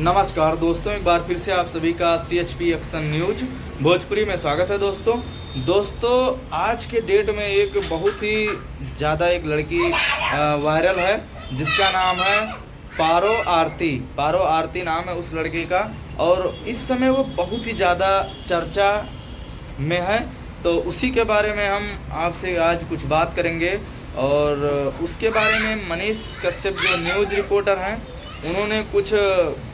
नमस्कार दोस्तों, एक बार फिर से आप सभी का CHP एक्शन न्यूज भोजपुरी में स्वागत है। दोस्तों आज के डेट में एक बहुत ही ज़्यादा एक लड़की वायरल है जिसका नाम है पारो आरती नाम है उस लड़की का। और इस समय वो बहुत ही ज़्यादा चर्चा में है, तो उसी के बारे में हम आपसे आज कुछ बात करेंगे। और उसके बारे में मनीष कश्यप जो न्यूज़ रिपोर्टर हैं, उन्होंने कुछ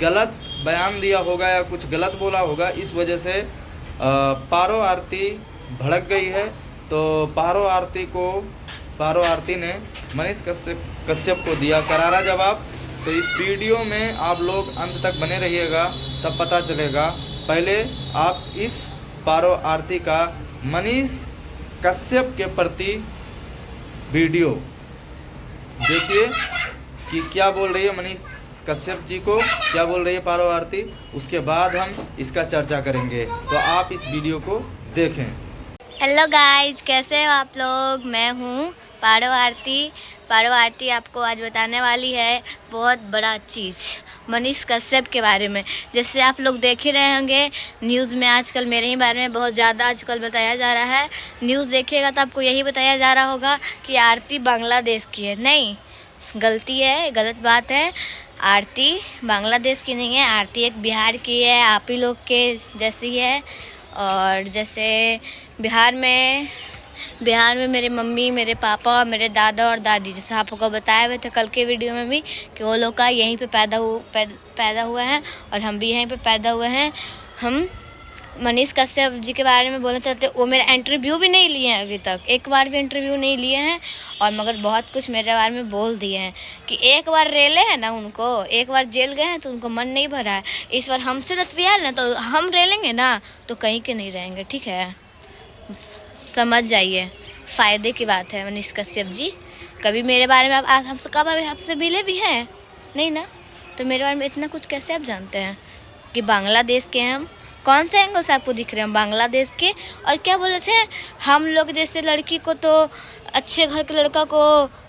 गलत बयान दिया होगा या कुछ गलत बोला होगा, इस वजह से पारो आरती भड़क गई है। तो पारो आरती ने मनीष कश्यप को दिया करारा जवाब। तो इस वीडियो में आप लोग अंत तक बने रहिएगा, तब पता चलेगा। पहले आप इस पारो आरती का मनीष कश्यप के प्रति वीडियो देखिए कि क्या बोल रही है मनीष कश्यप जी को, क्या बोल रही है पारो आरती। उसके बाद हम इसका चर्चा करेंगे, तो आप इस वीडियो को देखें। हेलो गाइज, कैसे हो आप लोग। मैं हूँ पारो आरती आपको आज बताने वाली है बहुत बड़ा चीज़ मनीष कश्यप के बारे में। जैसे आप लोग देख ही रहे होंगे न्यूज़ में आजकल मेरे ही बारे में बहुत ज़्यादा आजकल बताया जा रहा है। न्यूज़ देखिएगा तो आपको यही बताया जा रहा होगा कि आरती बांग्लादेश की है। नहीं, गलती है, गलत बात है। आरती बांग्लादेश की नहीं है, आरती एक बिहार की है, आप ही लोग के जैसी है। और जैसे बिहार में मेरे मम्मी, मेरे पापा, मेरे दादा और दादी, जैसे आप लोग को बताए हुए थे कल के वीडियो में भी कि वो लोग का यहीं पे पैदा हुए हैं और हम भी यहीं पे पैदा हुए हैं। हम मनीष कश्यप जी के बारे में बोलना चाहते, वो मेरा इंटरव्यू भी नहीं लिए हैं अभी तक, एक बार भी इंटरव्यू नहीं लिए हैं। और मगर बहुत कुछ मेरे बारे में बोल दिए हैं कि एक बार रेले हैं ना, उनको एक बार जेल गए हैं तो उनको मन नहीं भरा है। इस बार हमसे तो रियल ना, तो हम रेलेंगे ना तो कहीं के नहीं रहेंगे, ठीक है, समझ जाइए। फ़ायदे की बात है मनीष कश्यप जी। कभी मेरे बारे में आप हमसे कब आपसे मिले भी हैं नहीं ना, तो मेरे बारे में इतना कुछ कैसे आप जानते हैं कि बांग्लादेश के हैं हम। कौन से एंगल से आपको दिख रहे हैं बांग्लादेश के। और क्या बोले थे, हम लोग जैसे लड़की को तो अच्छे घर के लड़का को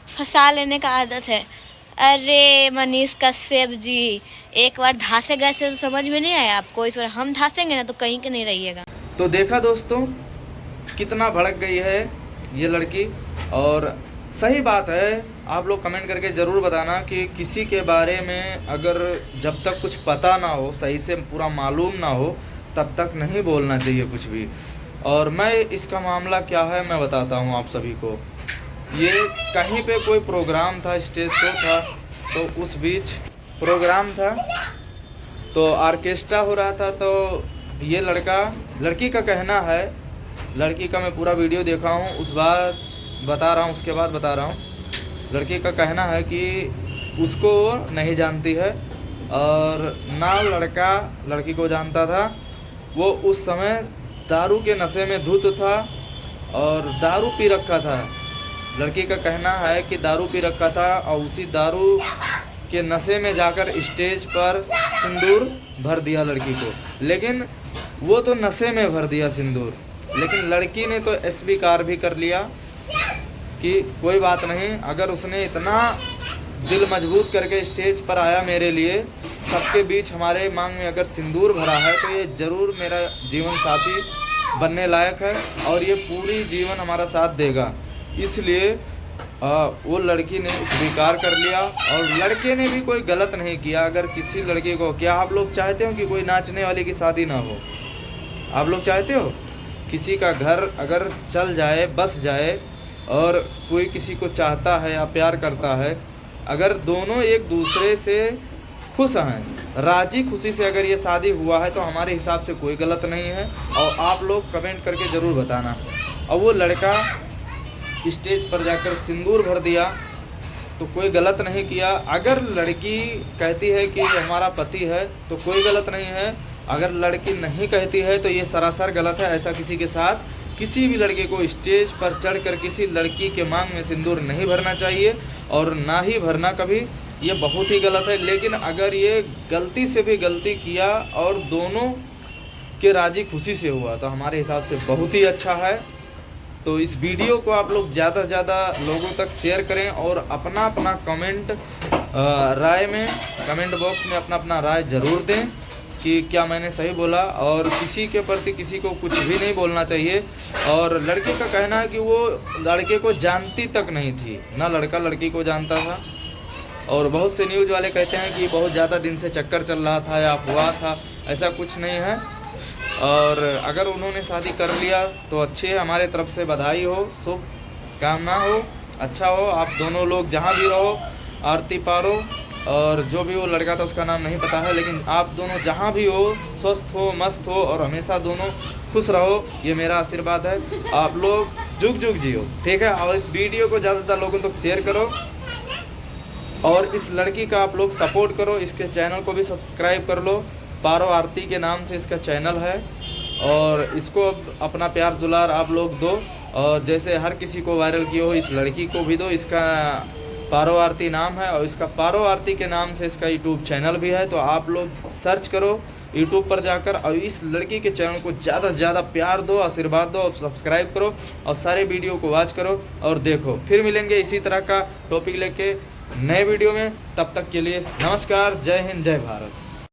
फंसा लेने का आदत है। अरे मनीष कश्यप जी, एक बार धासे गए थे तो समझ में नहीं आया आपको, इस बार हम धासेंगे ना तो कहीं के नहीं रहिएगा। तो देखा दोस्तों कितना भड़क गई है ये लड़की। और सही बात है, आप लोग कमेंट करके ज़रूर बताना कि किसी के बारे में अगर जब तक कुछ पता ना हो, सही से पूरा मालूम ना हो, तब तक नहीं बोलना चाहिए कुछ भी। और मैं इसका मामला क्या है मैं बताता हूँ आप सभी को। ये कहीं पे कोई प्रोग्राम था, स्टेज शो था, तो उस बीच प्रोग्राम था तो ऑर्केस्ट्रा हो रहा था। तो ये लड़की का कहना है, लड़की का मैं पूरा वीडियो देखा हूँ, उसके बाद बता रहा हूँ। लड़की का कहना है कि उसको नहीं जानती है और ना लड़का लड़की को जानता था। वो उस समय दारू के नशे में धुत था और दारू पी रखा था। लड़की का कहना है कि दारू पी रखा था और उसी दारू के नशे में जाकर स्टेज पर सिंदूर भर दिया लड़की को। लेकिन वो तो नशे में भर दिया सिंदूर, लेकिन लड़की ने तो स्वीकार भी कर लिया कि कोई बात नहीं, अगर उसने इतना दिल मजबूत करके स्टेज पर आया मेरे लिए, सबके बीच हमारे मांग में अगर सिंदूर भरा है तो ये ज़रूर मेरा जीवन साथी बनने लायक है और ये पूरी जीवन हमारा साथ देगा। इसलिए वो लड़की ने स्वीकार कर लिया और लड़के ने भी कोई गलत नहीं किया। अगर किसी लड़के को, क्या आप लोग चाहते हो कि कोई नाचने वाले की शादी ना हो? आप लोग चाहते हो किसी का घर अगर चल जाए, बस जाए, और कोई किसी को चाहता है या प्यार करता है, अगर दोनों एक दूसरे से खुश हैं, राजी खुशी से अगर ये शादी हुआ है तो हमारे हिसाब से कोई गलत नहीं है। और आप लोग कमेंट करके ज़रूर बताना। और वो लड़का स्टेज पर जाकर सिंदूर भर दिया तो कोई गलत नहीं किया। अगर लड़की कहती है कि हमारा पति है तो कोई गलत नहीं है। अगर लड़की नहीं कहती है तो ये सरासर गलत है। ऐसा किसी के साथ, किसी भी लड़के को स्टेज पर चढ़कर किसी लड़की के मांग में सिंदूर नहीं भरना चाहिए और ना ही भरना कभी, ये बहुत ही गलत है। लेकिन अगर ये गलती से भी गलती किया और दोनों के राजी खुशी से हुआ तो हमारे हिसाब से बहुत ही अच्छा है। तो इस वीडियो को आप लोग ज़्यादा से ज़्यादा लोगों तक शेयर करें और अपना कमेंट राय में कमेंट बॉक्स में अपना अपना राय ज़रूर दें कि क्या मैंने सही बोला। और किसी के प्रति किसी को कुछ भी नहीं बोलना चाहिए। और लड़की का कहना है कि वो लड़के को जानती तक नहीं थी, ना लड़का लड़की को जानता था। और बहुत से न्यूज़ वाले कहते हैं कि बहुत ज़्यादा दिन से चक्कर चल रहा था या हुआ था, ऐसा कुछ नहीं है। और अगर उन्होंने शादी कर लिया तो अच्छी है, हमारे तरफ से बधाई हो, शुभ कामना हो, अच्छा हो। आप दोनों लोग जहाँ भी रहो, आरती पारो और जो भी वो लड़का था उसका नाम नहीं पता है, लेकिन आप दोनों जहाँ भी हो स्वस्थ हो, मस्त हो और हमेशा दोनों खुश रहो, ये मेरा आशीर्वाद है। आप लोग जुग जुग जियो, ठीक है। और इस वीडियो को ज़्यादातर लोगों तक शेयर करो और इस लड़की का आप लोग सपोर्ट करो। इसके चैनल को भी सब्सक्राइब कर लो, पारो आरती के नाम से इसका चैनल है। और इसको अपना प्यार दुलार आप लोग दो, और जैसे हर किसी को वायरल किए हो इस लड़की को भी दो। इसका पारो आरती नाम है और इसका पारो आरती के नाम से इसका यूट्यूब चैनल भी है, तो आप लोग सर्च करो यूट्यूब पर जाकर और इस लड़की के चैनल को ज़्यादा से ज़्यादा प्यार दो, आशीर्वाद दो और सब्सक्राइब करो और सारे वीडियो को वॉच करो और देखो। फिर मिलेंगे इसी तरह का टॉपिक लेके नए वीडियो में, तब तक के लिए नमस्कार, जय हिंद, जय भारत।